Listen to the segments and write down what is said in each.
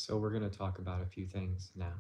So we're going to talk about a few things now.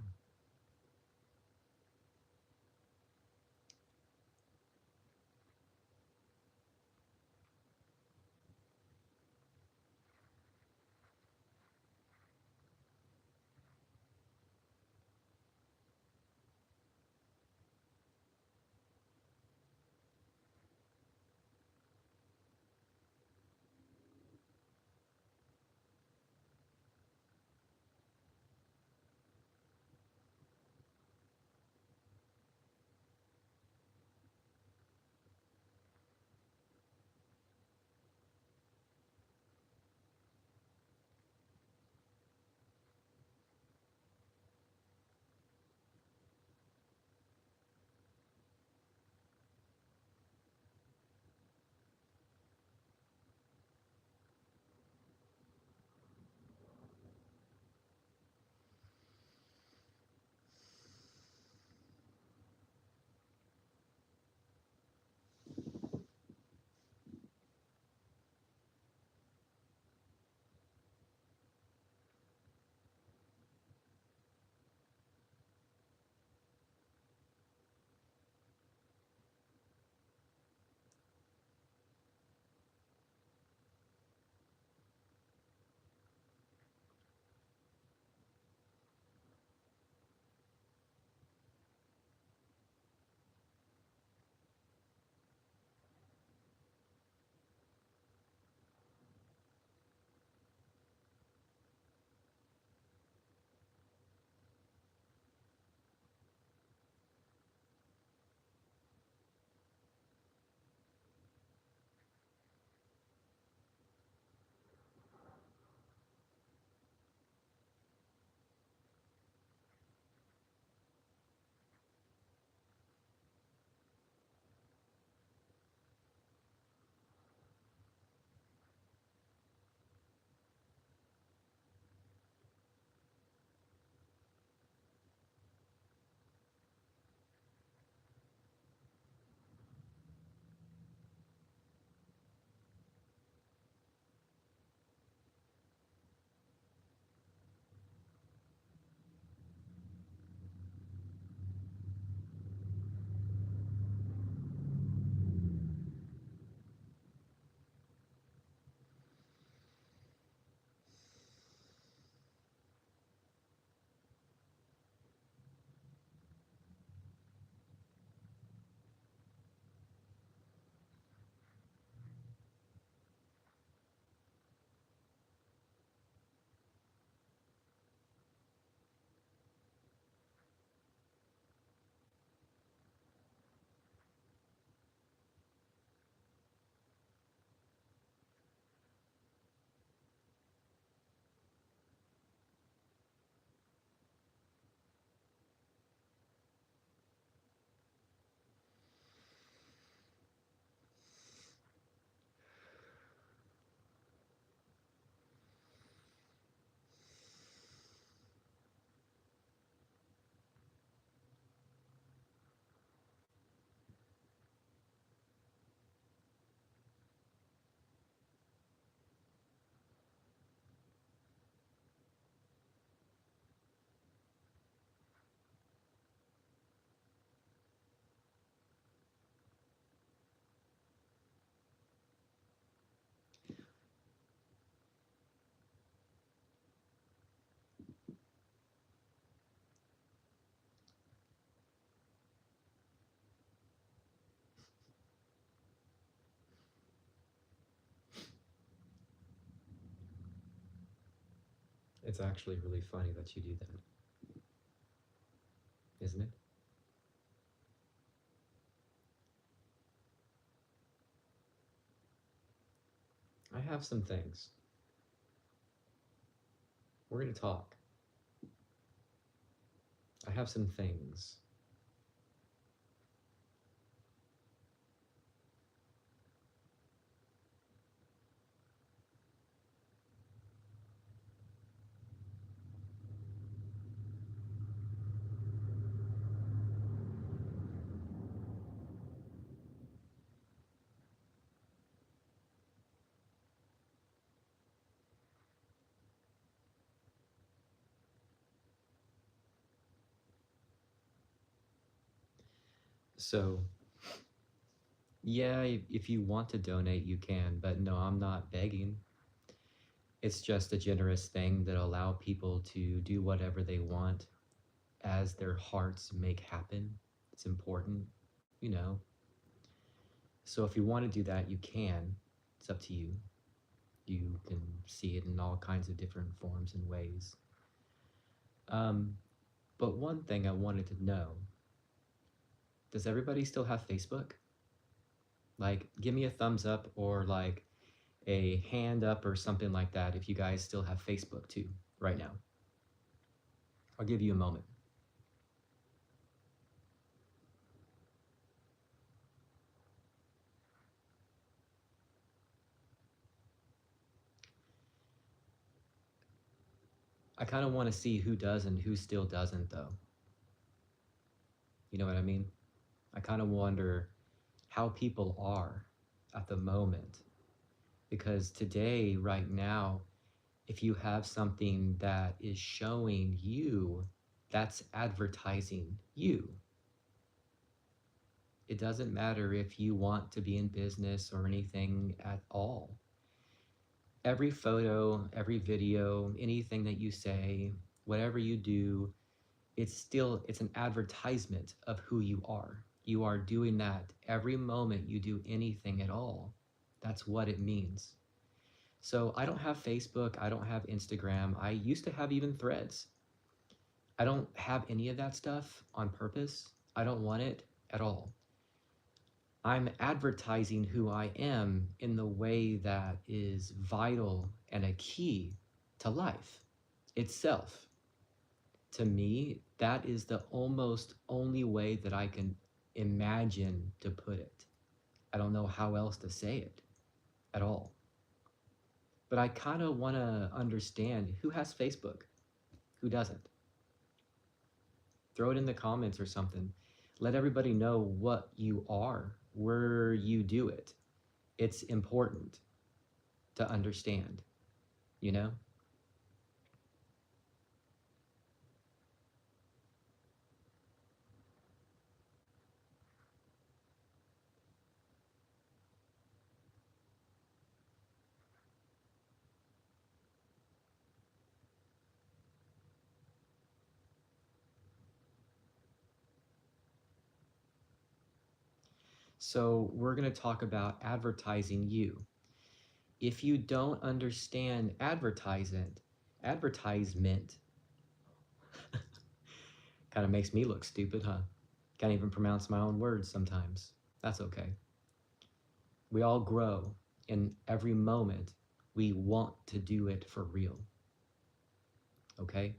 It's actually really funny that you do that, isn't it? I have some things. We're going to talk. I have some things. So, yeah, if you want to donate, you can, but no, I'm not begging. It's just a generous thing that allow people to do whatever they want as their hearts make happen. It's important, you know. So if you want to do that, you can. It's up to you. You can see it in all kinds of different forms and ways. Um, but one thing I wanted to know, does everybody still have Facebook? Like, give me a thumbs up or like a hand up or something like that if you guys still have Facebook too, right now. I'll give you a moment. I kind of want to see who does and who still doesn't, though. You know what I mean? I kind of wonder how people are at the moment. Because today, right now, if you have something that is showing you, that's advertising you. It doesn't matter if you want to be in business or anything at all. Every photo, every video, anything that you say, whatever you do, it's an advertisement of who you are. You are doing that every moment you do anything at all. That's what it means. So I don't have Facebook, I don't have Instagram. I used to have even Threads. I don't have any of that stuff on purpose. I don't want it at all. I'm advertising who I am in the way that is vital and a key to life itself. To me, that is the almost only way that I can imagine to put it. I don't know how else to say it at all. But I kind of want to understand who has Facebook, who doesn't. Throw it in the comments or something. Let everybody know what you are, where you do it. It's important to understand, you know? So, we're going to talk about advertising you. If you don't understand advertisement kind of makes me look stupid, huh? Can't even pronounce my own words sometimes. That's okay. We all grow, in every moment we want to do it for real. Okay?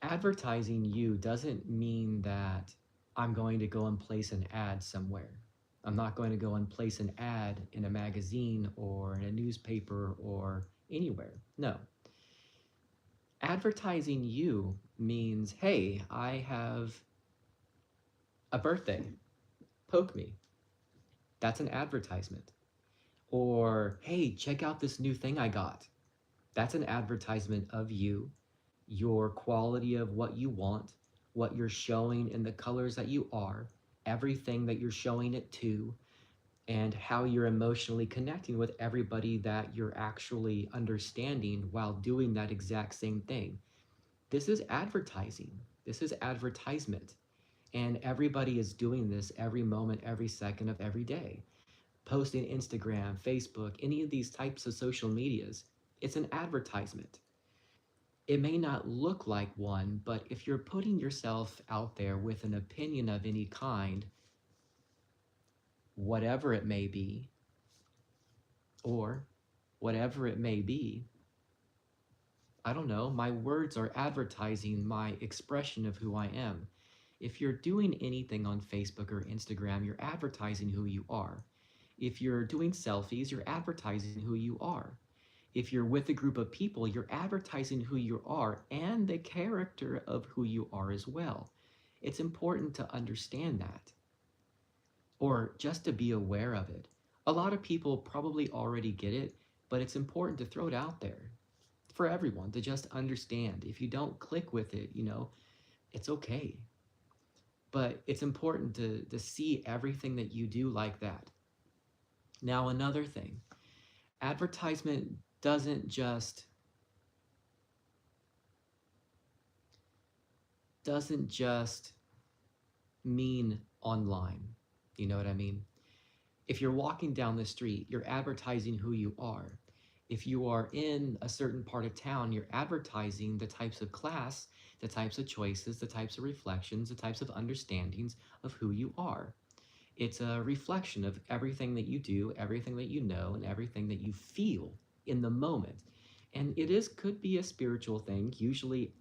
Advertising you doesn't mean that I'm going to go and place an ad somewhere. I'm not going to go and place an ad in a magazine or in a newspaper or anywhere. No. Advertising you means, hey, I have a birthday. Poke me. That's an advertisement. Or, hey, check out this new thing I got. That's an advertisement of you, your quality of what you want, what you're showing in the colors that you are, everything that you're showing it to, and how you're emotionally connecting with everybody that you're actually understanding while doing that exact same thing. This is advertising. This is advertisement. And everybody is doing this every moment, every second of every day. Posting Instagram, Facebook, any of these types of social medias, it's an advertisement. It may not look like one, but if you're putting yourself out there with an opinion of any kind, whatever it may be, or whatever it may be, I don't know, my words are advertising my expression of who I am. If you're doing anything on Facebook or Instagram, you're advertising who you are. If you're doing selfies, you're advertising who you are. If you're with a group of people, you're advertising who you are and the character of who you are as well. It's important to understand that, or just to be aware of it. A lot of people probably already get it, but it's important to throw it out there for everyone to just understand. If you don't click with it, it's okay. But it's important to see everything that you do like that. Now, another thing, advertisement doesn't just mean online. You know what I mean? If you're walking down the street, you're advertising who you are. If you are in a certain part of town, you're advertising the types of class, the types of choices, the types of reflections, the types of understandings of who you are. It's a reflection of everything that you do, everything that you know, and everything that you feel in the moment. And it is could be a spiritual thing. Usually,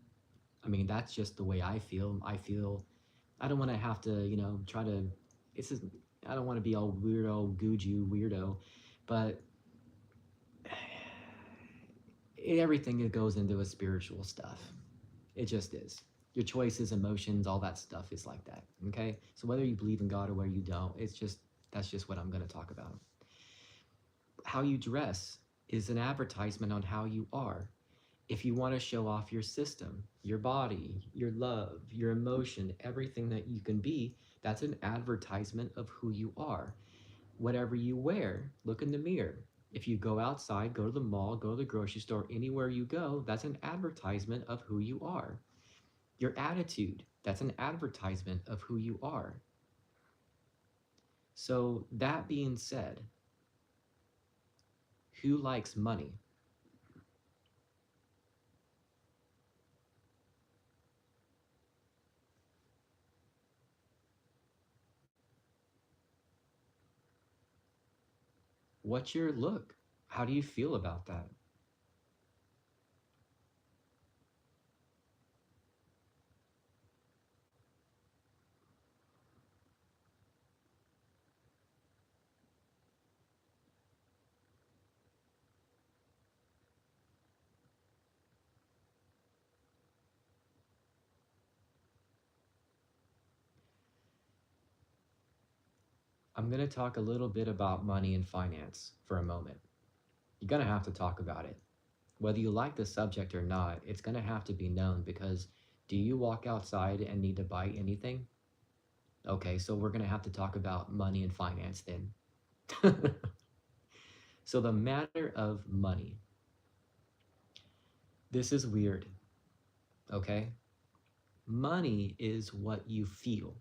I mean, that's just the way I feel. I don't want to have to, try to. It's just, I don't want to be all weirdo, gooju weirdo, but everything that goes into a spiritual stuff. It just is. Your choices, emotions, all that stuff is like that. Okay, so whether you believe in God or whether you don't, that's just what I'm going to talk about. How you dress is an advertisement on how you are. If you want to show off your system, your body, your love, your emotion, everything that you can be, that's an advertisement of who you are. Whatever you wear, look in the mirror. If you go outside, go to the mall, go to the grocery store, anywhere you go, that's an advertisement of who you are. Your attitude, that's an advertisement of who you are. So, that being said, who likes money? What's your look? How do you feel about that? I'm going to talk a little bit about money and finance for a moment. You're going to have to talk about it. Whether you like the subject or not, it's going to have to be known because do you walk outside and need to buy anything? Okay, so we're going to have to talk about money and finance then. So, the matter of money. This is weird, okay? Money is what you feel.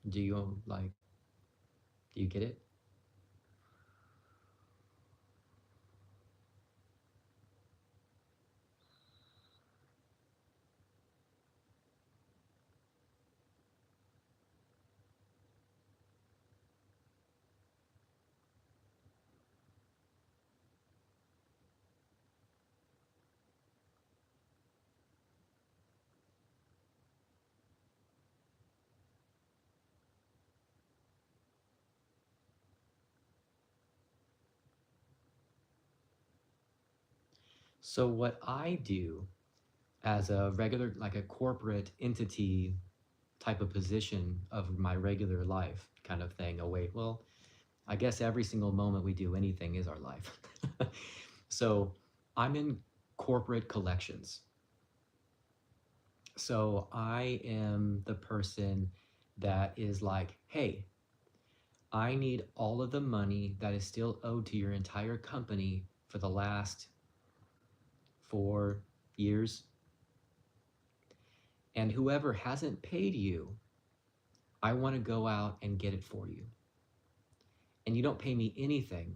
Do you like, do you get it? So, what I do as a regular, like a corporate entity type of position of my regular life kind of thing away. Well, I guess every single moment we do anything is our life. So I'm in corporate collections. So I am the person that is like, hey, I need all of the money that is still owed to your entire company for the last 4 years. And whoever hasn't paid you, I want to go out and get it for you. And you don't pay me anything.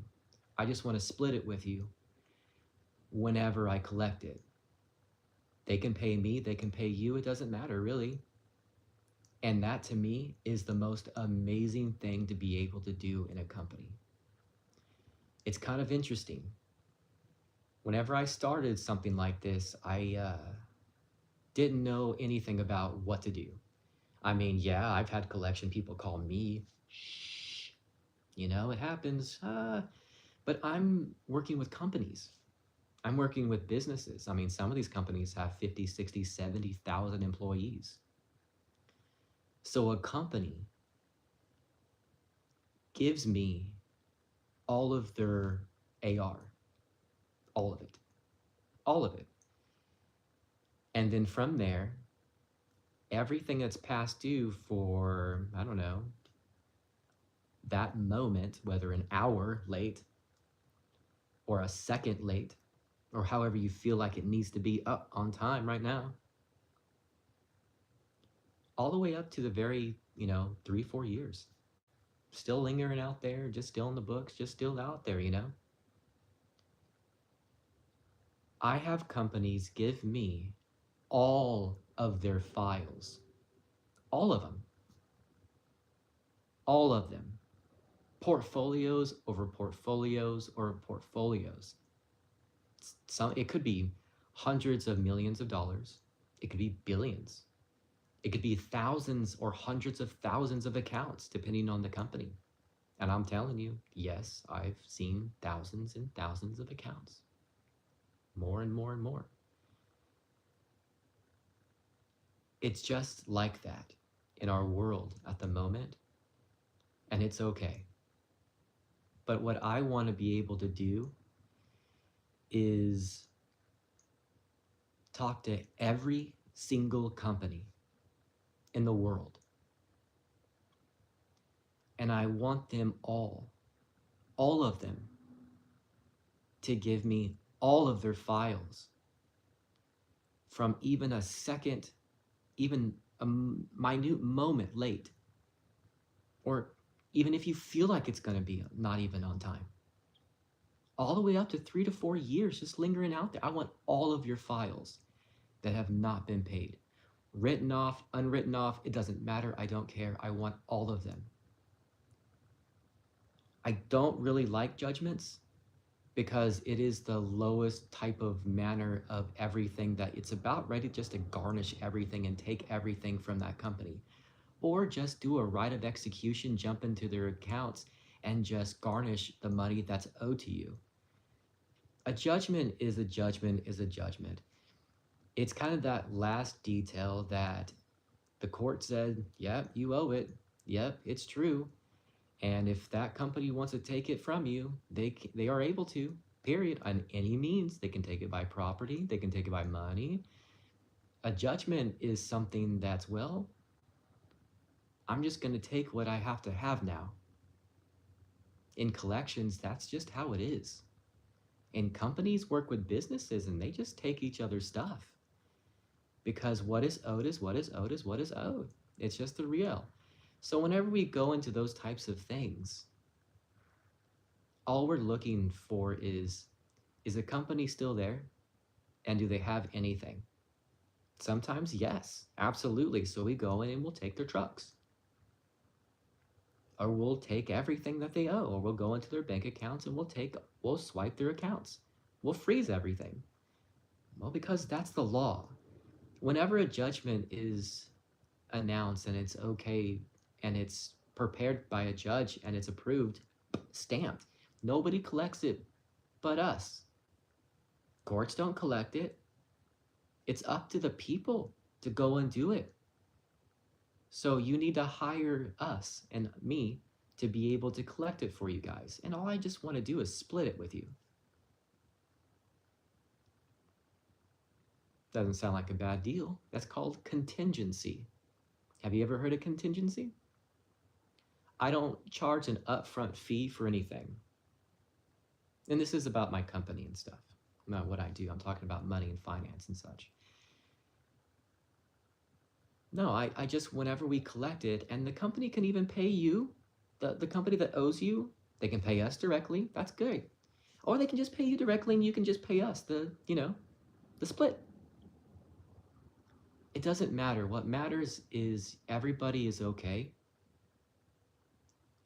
I just want to split it with you whenever I collect it. They can pay me, they can pay you, it doesn't matter really. And that to me is the most amazing thing to be able to do in a company. It's kind of interesting. Whenever I started something like this, I didn't know anything about what to do. I mean, yeah, I've had collection people call me. Shh, it happens. But I'm working with companies. I'm working with businesses. I mean, some of these companies have 50, 60, 70,000 employees. So a company gives me all of their AR, all of it, all of it. And then from there, everything that's past due for, I don't know, that moment, whether an hour late or a second late, or however you feel like it needs to be up on time right now, all the way up to the very, 3, 4 years, still lingering out there, just still in the books, just still out there. I have companies give me all of their files, all of them, all of them, portfolios over portfolios or portfolios. It could be hundreds of millions of dollars. It could be billions. It could be thousands or hundreds of thousands of accounts, depending on the company. And I'm telling you, yes, I've seen thousands and thousands of accounts. More and more and more. It's just like that in our world at the moment, and it's okay. But what I want to be able to do is talk to every single company in the world. And I want them all of them, to give me all of their files from even a second, even a minute moment late, or even if you feel like it's going to be not even on time, all the way up to 3 to 4 years just lingering out there. I want all of your files that have not been paid. Written off, unwritten off, it doesn't matter. I don't care. I want all of them. I don't really like judgments because it is the lowest type of manner of everything, that it's about ready just to garnish everything and take everything from that company. Or just do a right of execution, jump into their accounts and just garnish the money that's owed to you. A judgment is a judgment is a judgment. It's kind of that last detail that the court said, yep, you owe it. Yep, it's true. And if that company wants to take it from you, they are able to, period. On any means, they can take it by property, they can take it by money. A judgment is something that's, well, I'm just going to take what I have to have now. In collections, that's just how it is. And companies work with businesses and they just take each other's stuff. Because what is owed is what is owed is what is owed. It's just the real. So whenever we go into those types of things, all we're looking for is a company still there? And do they have anything? Sometimes, yes, absolutely. So we go in and we'll take their trucks. Or we'll take everything that they owe. Or we'll go into their bank accounts and we'll swipe their accounts. We'll freeze everything. Well, because that's the law. Whenever a judgment is announced and it's okay and it's prepared by a judge and it's approved, stamped, nobody collects it but us. Courts don't collect it. It's up to the people to go and do it. So you need to hire us and me to be able to collect it for you guys. And all I just want to do is split it with you. Doesn't sound like a bad deal. That's called contingency. Have you ever heard of contingency? I don't charge an upfront fee for anything. And this is about my company and stuff, not what I do. I'm talking about money and finance and such. No, I just, whenever we collect it, and the company can even pay you, the company that owes you, they can pay us directly. That's good. Or they can just pay you directly and you can just pay us the split. It doesn't matter. What matters is everybody is okay.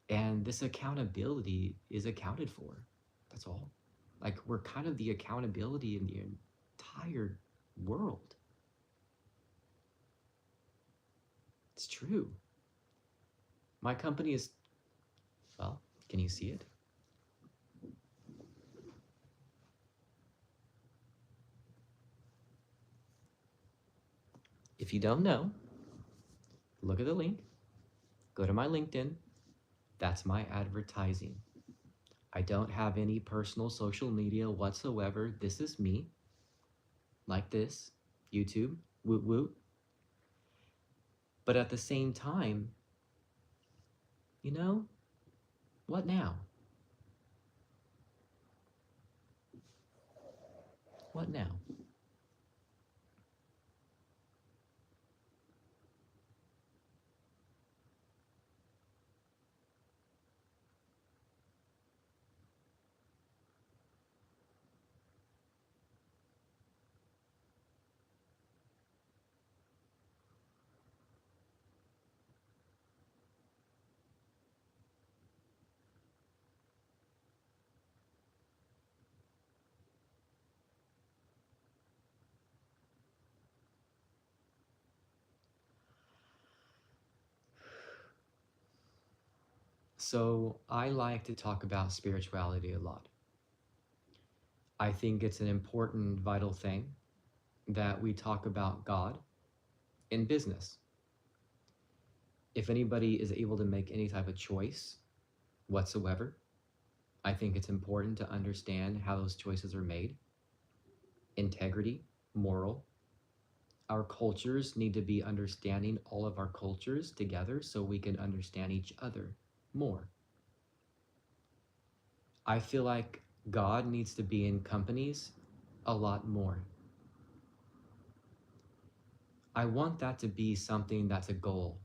And this accountability is accounted for. That's all. Like, we're kind of the accountability in the entire world. It's true. My company is, well, can you see it? If you don't know, look at the link, go to my LinkedIn. That's my advertising. I don't have any personal social media whatsoever. This is me, like this, YouTube, woot woot. But at the same time, you know, what now? What now? So I like to talk about spirituality a lot. I think it's an important, vital thing that we talk about God in business. If anybody is able to make any type of choice whatsoever, I think it's important to understand how those choices are made. Integrity, moral. Our cultures need to be understanding all of our cultures together so we can understand each other more. I feel like God needs to be in companies a lot more. I want that to be something that's a goal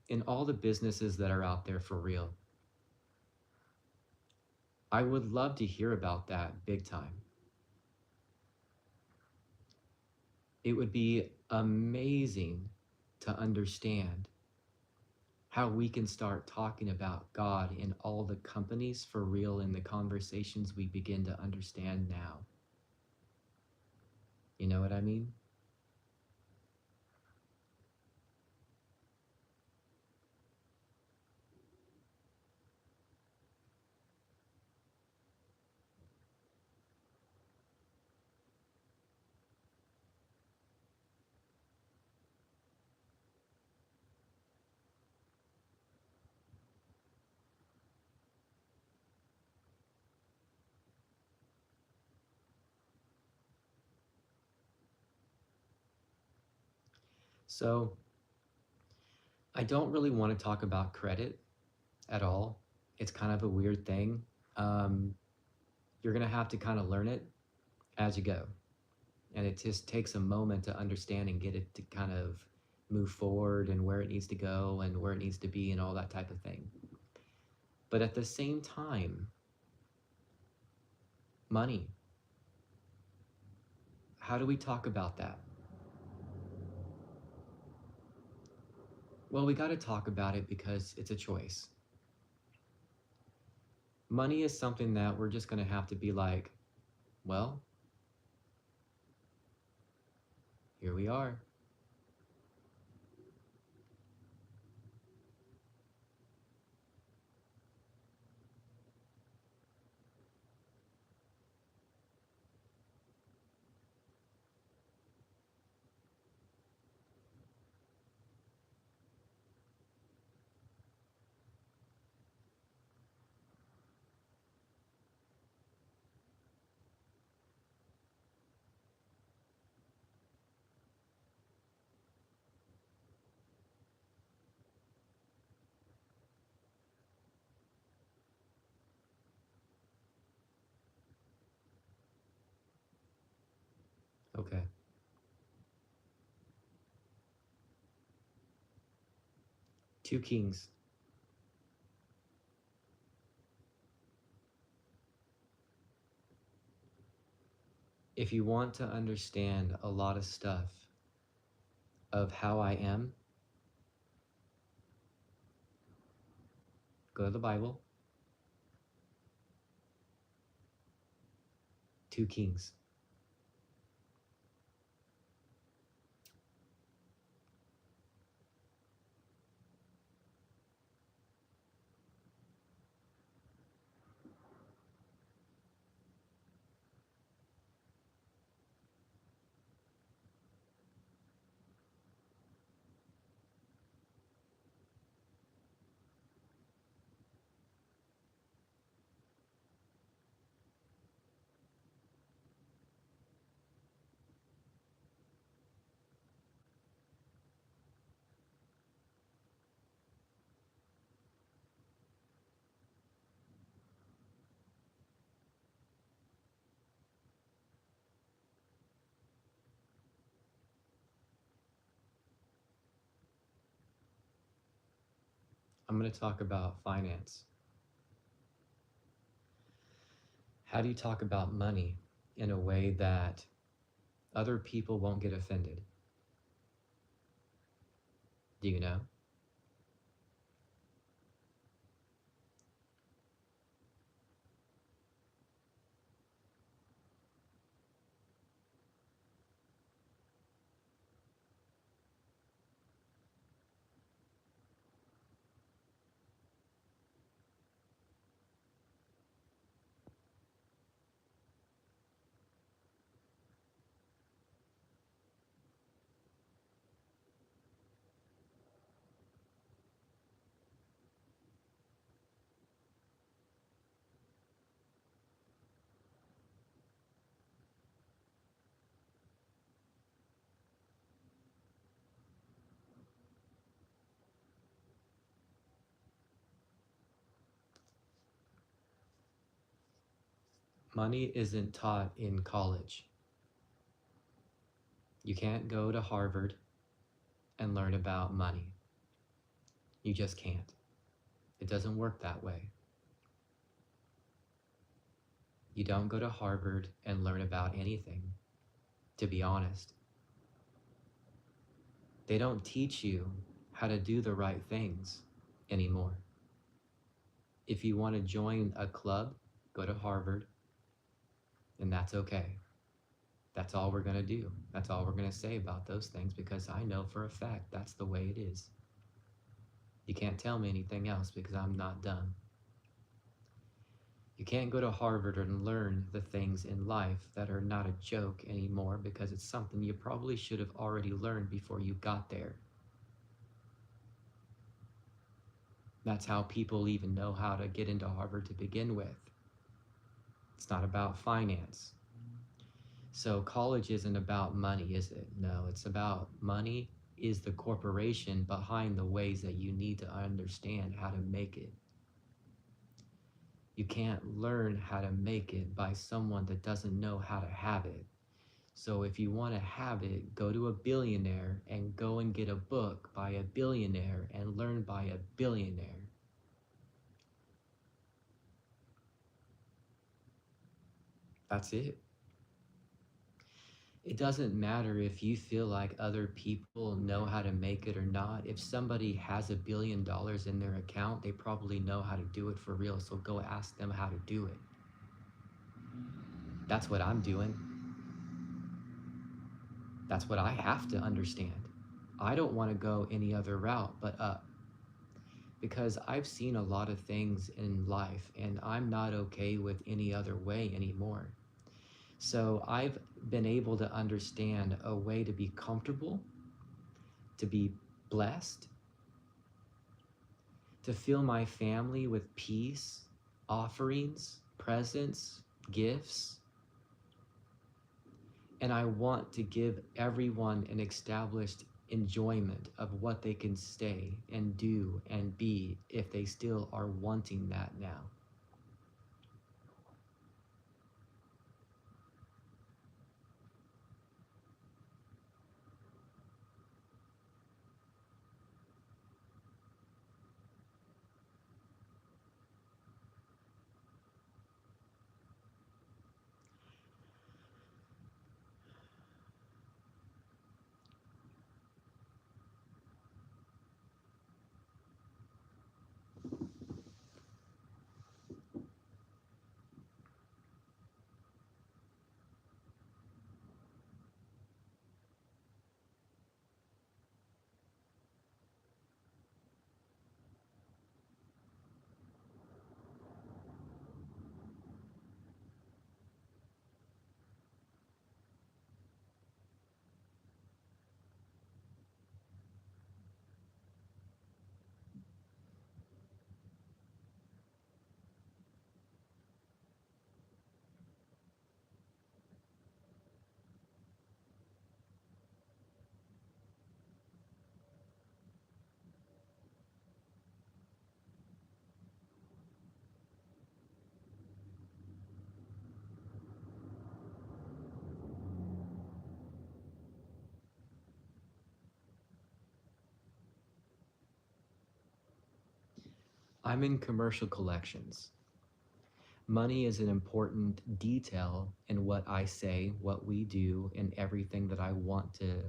in all the businesses that are out there for real. I would love to hear about that big time. It would be amazing to understand how we can start talking about God in all the companies for real in the conversations we begin to understand now. You know what I mean? So I don't really want to talk about credit at all. It's kind of a weird thing. Um, you're going to have to kind of learn it as you go. And it just takes a moment to understand and get it to kind of move forward and where it needs to go and where it needs to be and all that type of thing. But at the same time, money. How do we talk about that? Well, we got to talk about it because it's a choice. Money is something that we're just going to have to be like, well, here we are. Okay. Two kings. If you want to understand a lot of stuff of how I am, go to the Bible. Two kings. I'm going to talk about finance. How do you talk about money in a way that other people won't get offended? Do you know? Money isn't taught in college. You can't go to Harvard and learn about money. You just can't. It doesn't work that way. You don't go to Harvard and learn about anything, to be honest. They don't teach you how to do the right things anymore. If you want to join a club, go to Harvard, and that's okay. That's all we're going to do. That's all we're going to say about those things because I know for a fact that's the way it is. You can't tell me anything else because I'm not dumb. You can't go to Harvard and learn the things in life that are not a joke anymore because it's something you probably should have already learned before you got there. That's how people even know how to get into Harvard to begin with. It's not about finance. So college isn't about money, is it? No, it's about money is the corporation behind the ways that you need to understand how to make it. You can't learn how to make it by someone that doesn't know how to have it. So if you want to have it, go to a billionaire and go and get a book by a billionaire and learn by a billionaire. That's it. It doesn't matter if you feel like other people know how to make it or not. If somebody has $1 billion in their account, they probably know how to do it for real. So go ask them how to do it. That's what I'm doing. That's what I have to understand. I don't want to go any other route but up because I've seen a lot of things in life and I'm not okay with any other way anymore. So I've been able to understand a way to be comfortable, to be blessed, to fill my family with peace, offerings, presents, gifts. And I want to give everyone an established enjoyment of what they can stay and do and be if they still are wanting that now. I'm in commercial collections. Money is an important detail in what I say, what we do, and everything that I want to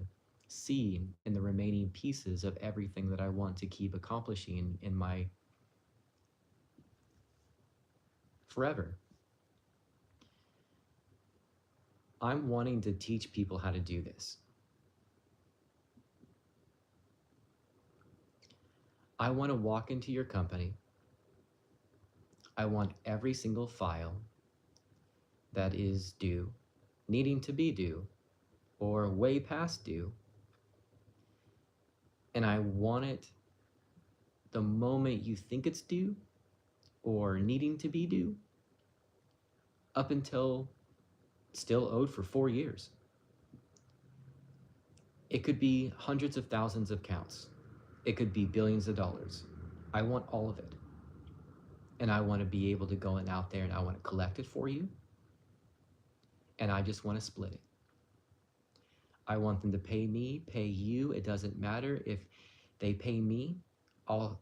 see in the remaining pieces of everything that I want to keep accomplishing in my forever. I'm wanting to teach people how to do this. I want to walk into your company. I want every single file that is due, needing to be due, or way past due. And I want it the moment you think it's due or needing to be due up until still owed for 4 years. It could be hundreds of thousands of counts. It could be billions of dollars. I want all of it. And I want to be able to go in out there and I want to collect it for you. And I just want to split it. I want them to pay me, pay you. It doesn't matter if they pay me, I'll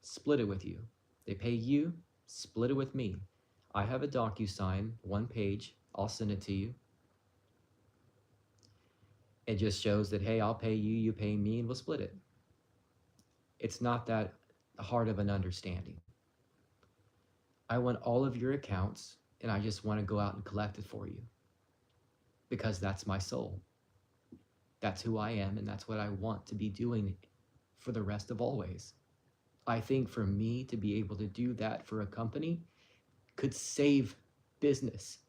split it with you. They pay you, split it with me. I have a DocuSign, 1 page. I'll send it to you. It just shows that, hey, I'll pay you, you pay me, and we'll split it. It's not that hard of an understanding. I want all of your accounts, and I just want to go out and collect it for you. Because that's my soul. That's who I am, and that's what I want to be doing for the rest of always. I think for me to be able to do that for a company could save business,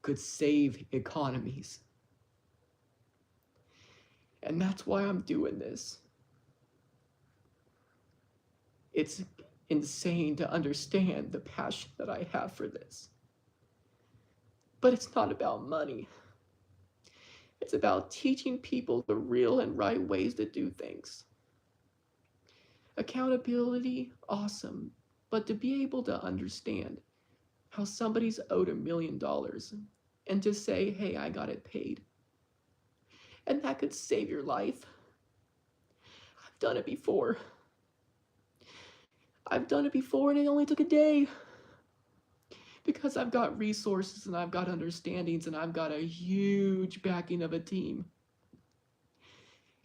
could save economies. And that's why I'm doing this. It's insane to understand the passion that I have for this. But it's not about money. It's about teaching people the real and right ways to do things. Accountability, awesome. But to be able to understand how somebody's owed $1 million and to say, hey, I got it paid. And that could save your life. I've done it before. I've done it before and it only took a day. Because I've got resources and I've got understandings and I've got a huge backing of a team.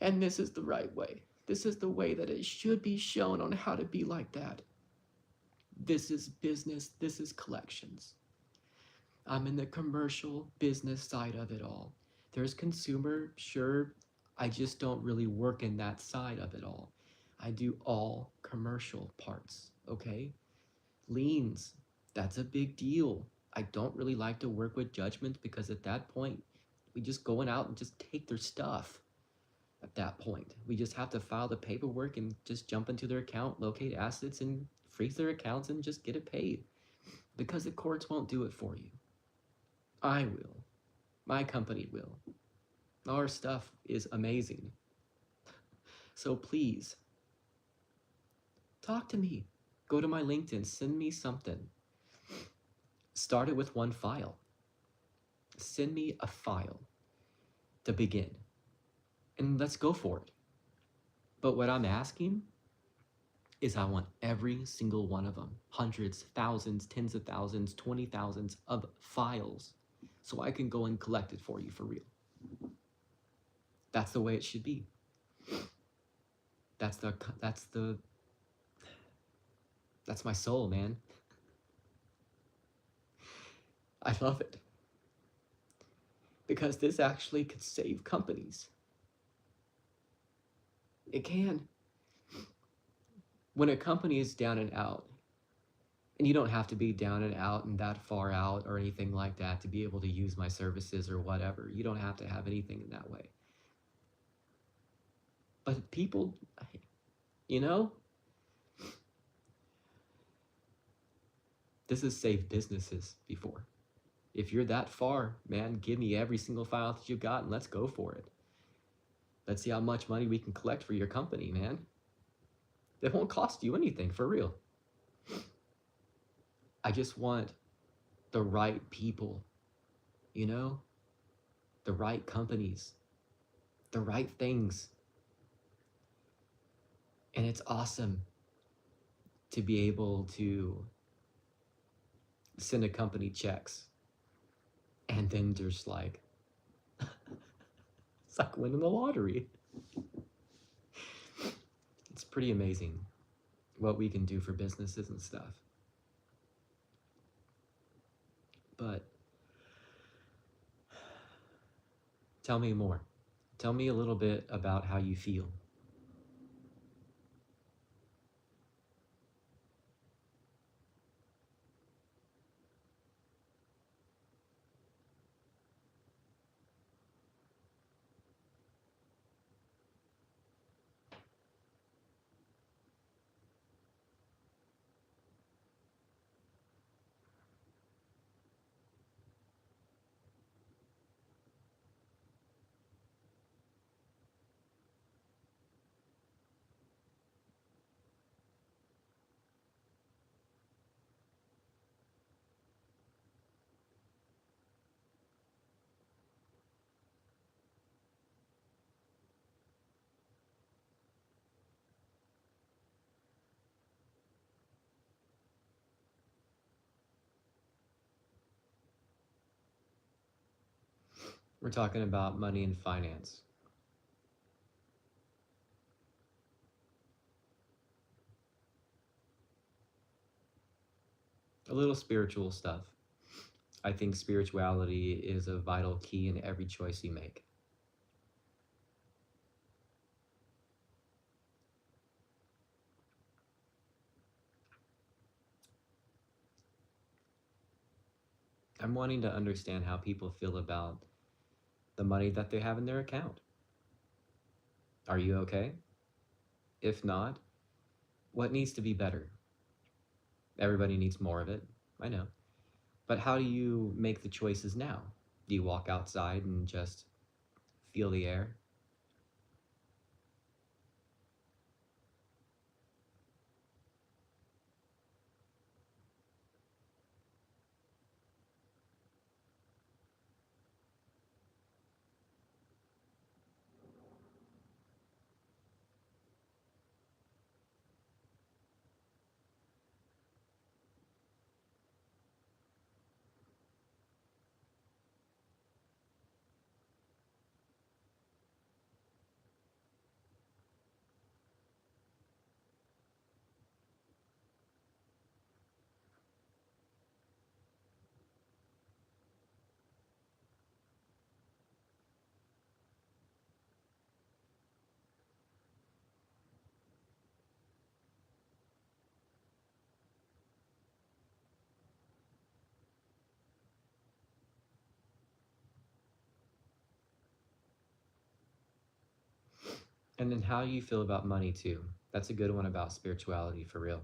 And this is the right way. This is the way that it should be shown on how to be like that. This is business. This is collections. I'm in the commercial business side of it all. There's consumer, sure. I just don't really work in that side of it all. I do all commercial parts, okay? Liens, that's a big deal. I don't really like to work with judgments because at that point, we just going out and just take their stuff. At that point, we just have to file the paperwork and just jump into their account, locate assets and freeze their accounts and just get it paid. Because the courts won't do it for you. I will. My company will. Our stuff is amazing. So please, talk to me. Go to my LinkedIn, send me something. Start it with one file. Send me a file to begin. And let's go for it. But what I'm asking is I want every single one of them. Hundreds, thousands, tens of thousands, 20,000s of files. So I can go and collect it for you for real. That's the way it should be. That's my soul, man. I love it. Because this actually could save companies. It can. When a company is down and out, and you don't have to be down and out and that far out or anything like that to be able to use my services or whatever. You don't have to have anything in that way. But people, you know, this has saved businesses before. If you're that far, man, give me every single file that you've got and let's go for it. Let's see how much money we can collect for your company, man. It won't cost you anything, for real. I just want the right people, you know? The right companies, the right things. And it's awesome to be able to send a company checks and then just like, it's like winning the lottery. It's pretty amazing what we can do for businesses and stuff. But tell me more. Tell me a little bit about how you feel. We're talking about money and finance. A little spiritual stuff. I think spirituality is a vital key in every choice you make. I'm wanting to understand how people feel about the money that they have in their account. Are you okay? If not, what needs to be better? Everybody needs more of it, I know. But how do you make the choices now? Do you walk outside and just feel the air? And then how do you feel about money too? That's a good one about spirituality for real.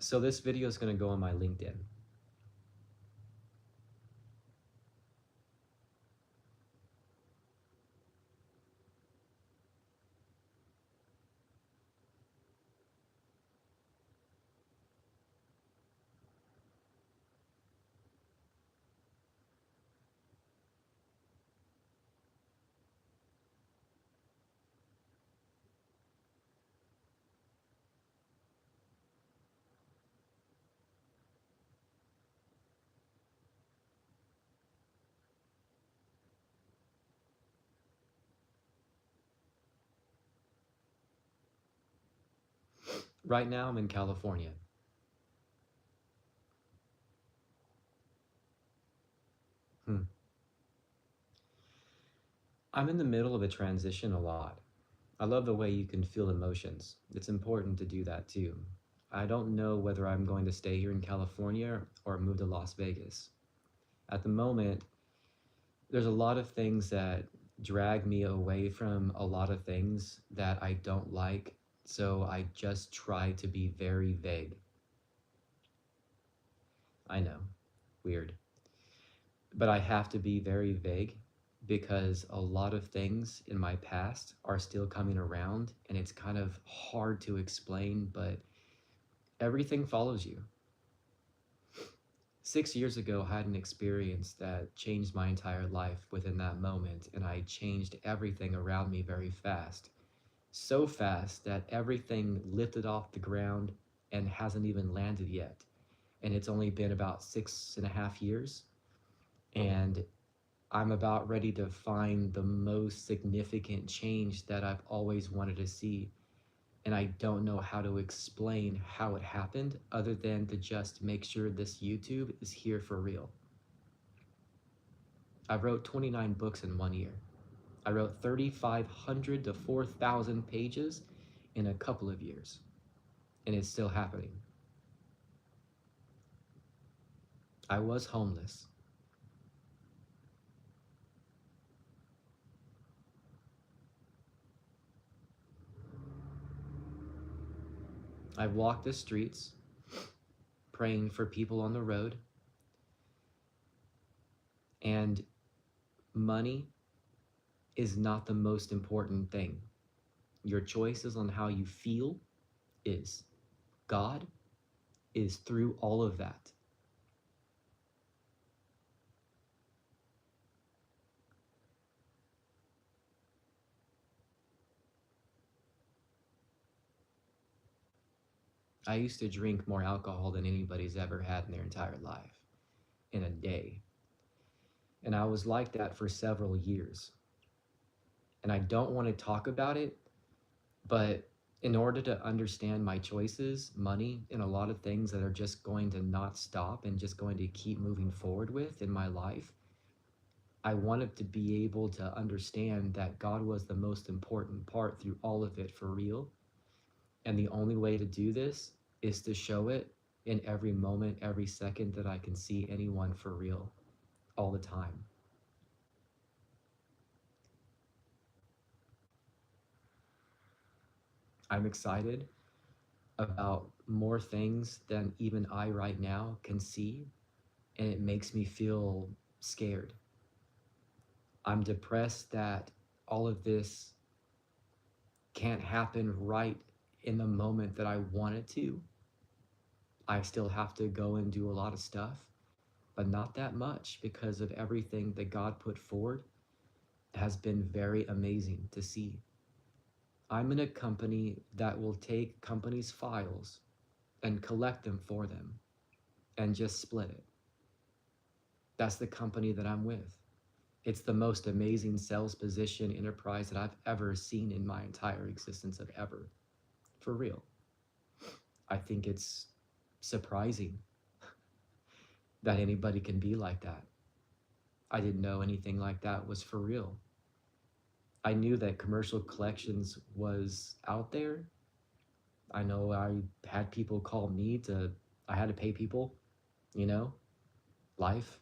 So this video is going to go on my LinkedIn. Right now I'm in California. Hmm. I'm in the middle of a transition a lot. I love the way you can feel emotions. It's important to do that too. I don't know whether I'm going to stay here in California or move to Las Vegas. At the moment, There's a lot of things that drag me away from a lot of things that I don't like. So I just try to be very vague. I know, weird. But I have to be very vague because a lot of things in my past are still coming around and it's kind of hard to explain, but everything follows you. 6 years ago, I had an experience that changed my entire life within that moment, and I changed everything around me very fast. So fast that everything lifted off the ground and hasn't even landed yet. And it's only been about 6.5 years. And I'm about ready to find the most significant change that I've always wanted to see. And I don't know how to explain how it happened other than to just make sure this YouTube is here for real. I wrote 29 books in 1 year. I wrote 3,500 to 4,000 pages in a couple of years, and it's still happening. I was homeless. I walked the streets praying for people on the road, and money is not the most important thing. Your choices on how you feel is. God is through all of that. I used to drink more alcohol than anybody's ever had in their entire life in a day. And I was like that for several years. And I don't want to talk about it, but in order to understand my choices, money, and a lot of things that are just going to not stop and just going to keep moving forward with in my life, I wanted to be able to understand that God was the most important part through all of it for real. And the only way to do this is to show it in every moment, every second that I can see anyone for real, all the time. I'm excited about more things than even I right now can see, and it makes me feel scared. I'm depressed that all of this can't happen right in the moment that I want it to. I still have to go and do a lot of stuff, but not that much because of everything that God put forward has been very amazing to see. I'm in a company that will take companies' files and collect them for them and just split it. That's the company that I'm with. It's the most amazing sales position enterprise that I've ever seen in my entire existence of ever. For real. I think it's surprising that anybody can be like that. I didn't know anything like that was for real. I knew that commercial collections was out there. I know I had people call me I had to pay people, you know, life.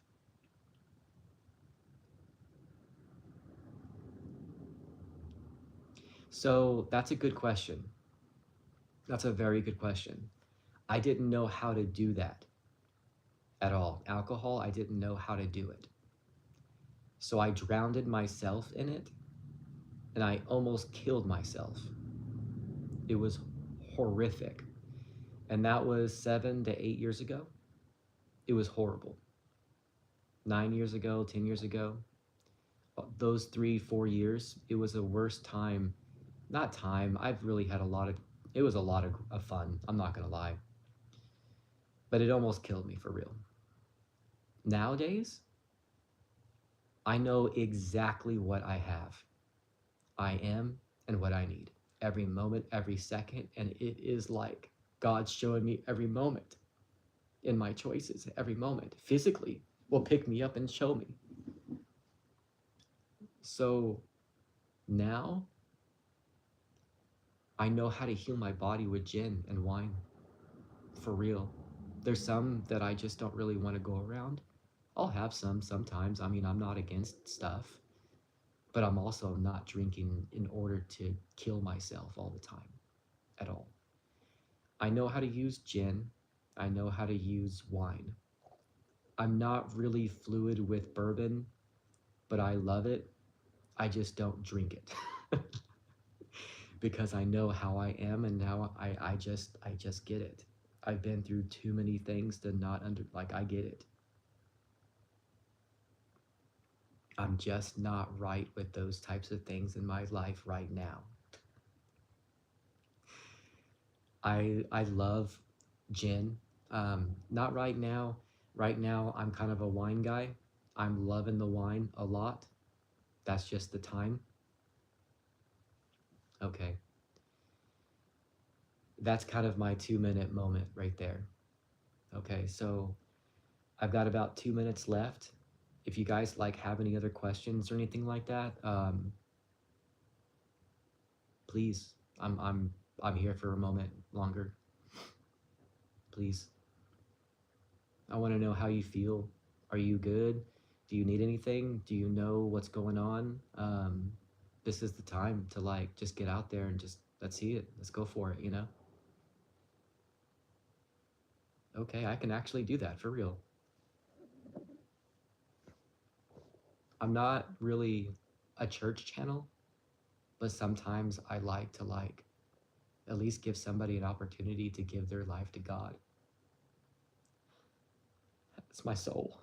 So that's a good question. That's a very good question. I didn't know how to do that at all. Alcohol, I didn't know how to do it. So I drowned myself in it and I almost killed myself. It was horrific. And that was 7 to 8 years ago. It was horrible. 9 years ago, 10 years ago, those 3, 4 years, it was the worst time. Not time, I've really had it was a lot of fun. I'm not going to lie. But it almost killed me for real. Nowadays, I know exactly what I have. I am and what I need. Every moment, every second, and it is like God's showing me every moment in my choices, every moment, physically will pick me up and show me. So now I know how to heal my body with gin and wine for real. There's some that I just don't really want to go around. I'll have some sometimes. I mean, I'm not against stuff, but I'm also not drinking in order to kill myself all the time at all. I know how to use gin. I know how to use wine. I'm not really fluid with bourbon, but I love it. I just don't drink it because I know how I am and now I just get it. I've been through too many things to not I get it. I'm just not right with those types of things in my life right now. I love gin. Not right now. Right now, I'm kind of a wine guy. I'm loving the wine a lot. That's just the time. Okay. That's kind of my 2 minute moment right there. Okay. So I've got about 2 minutes left. If you guys like have any other questions or anything like that, please, I'm here for a moment longer. Please. I want to know how you feel. Are you good? Do you need anything? Do you know what's going on? This is the time to like just get out there and just let's see it. Let's go for it. Okay, I can actually do that for real. I'm not really a church channel, but sometimes I like to like at least give somebody an opportunity to give their life to God. It's my soul.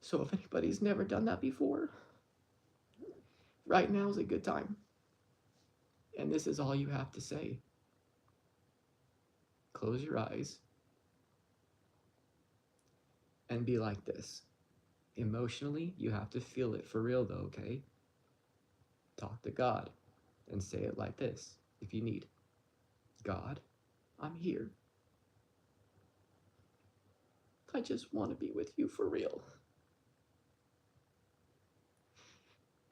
So if anybody's never done that before, right now is a good time. And this is all you have to say. Close your eyes and be like this. Emotionally, you have to feel it for real though, okay? Talk to God and say it like this if you need. God, I'm here. I just want to be with you for real.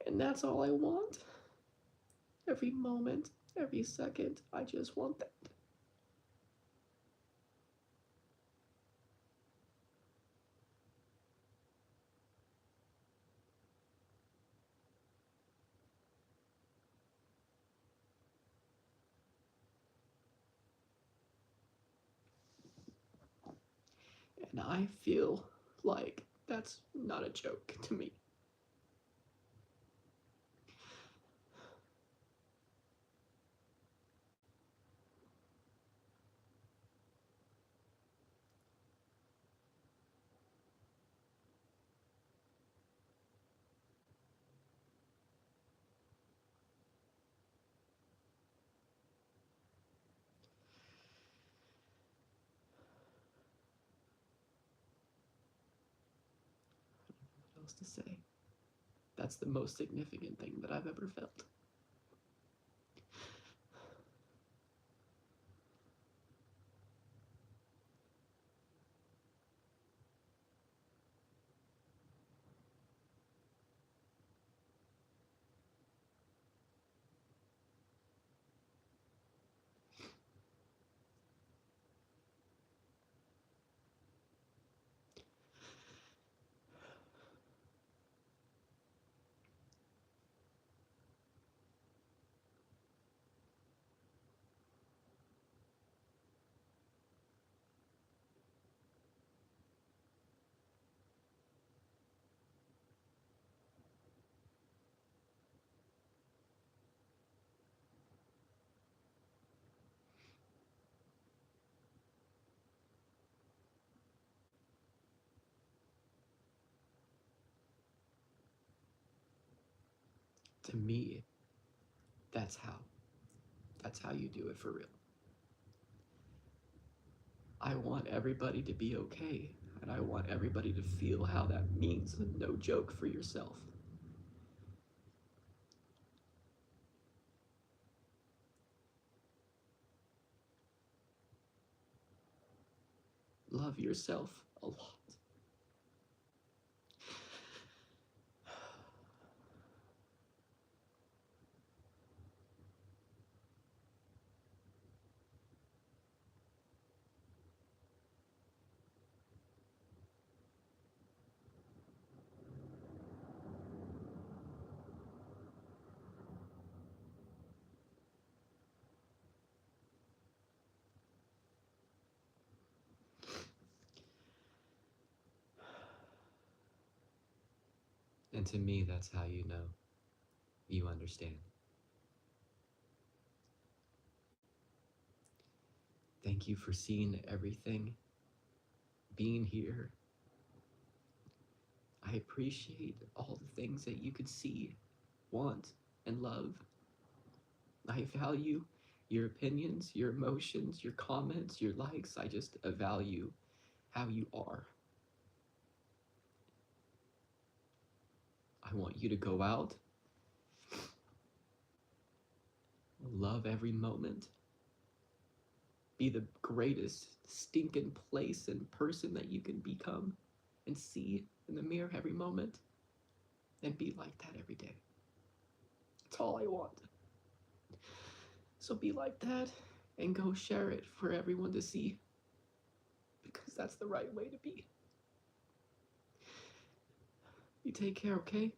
And that's all I want. Every moment, every second, I just want that. And I feel like that's not a joke to me. What else to say? That's the most significant thing that I've ever felt. To me, that's how. That's how you do it for real. I want everybody to be okay, and I want everybody to feel how that means. No joke for yourself. Love yourself a lot. to me, that's how you know you understand. Thank you for seeing everything, being here. I appreciate all the things that you could see, want, and love. I value your opinions, your emotions, your comments, your likes. I just value how you are. I want you to go out, love every moment, be the greatest stinking place and person that you can become, and see in the mirror every moment, and be like that every day. That's all I want. So be like that and go share it for everyone to see, because that's the right way to be. You take care, okay?